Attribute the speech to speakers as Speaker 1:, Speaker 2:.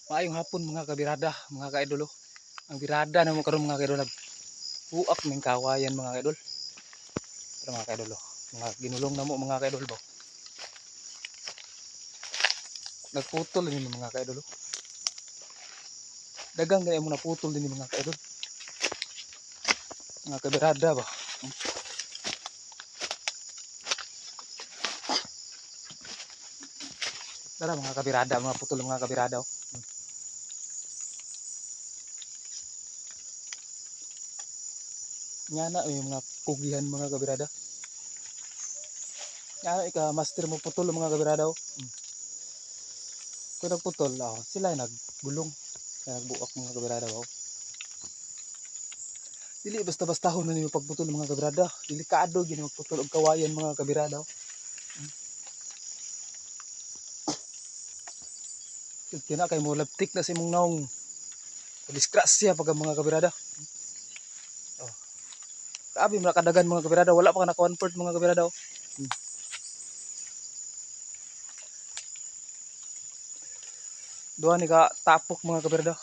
Speaker 1: Maayong hapon mga kabirada, mga kaidolo. Ang birada na mo karon mga kaidolo, nagbuak ng kawayan mga kaidol. Pero mga kaidolo, mga ginulong na mo mga kaidol ba. Nagputol din mga kaidolo. Dagang ganyan mo naputol din mga kaidol. Mga kabirada ba. Tara mga kabirada, mga putol mga kabirada. Oh. Nga na yung mga pugihan mga kabirada. Nga ika master mo putol mga kabirada. Oh. Kung nagputol, sila naggulong. Kaya nagbuak mga kabirada. Oh. Dili basta-bastahon na niyo pagputol mga kabirada. Delikado gini magputol og kawayan mga kabirada. Oh. Kina kay mo labtik na si mong naong disgrasya pag mga kabirada. Oh. Grabe mga kadagan mga kabirada, wala pa ka na-convert mga kabirada. Oh. Duha ni ka tapok mga kabirada.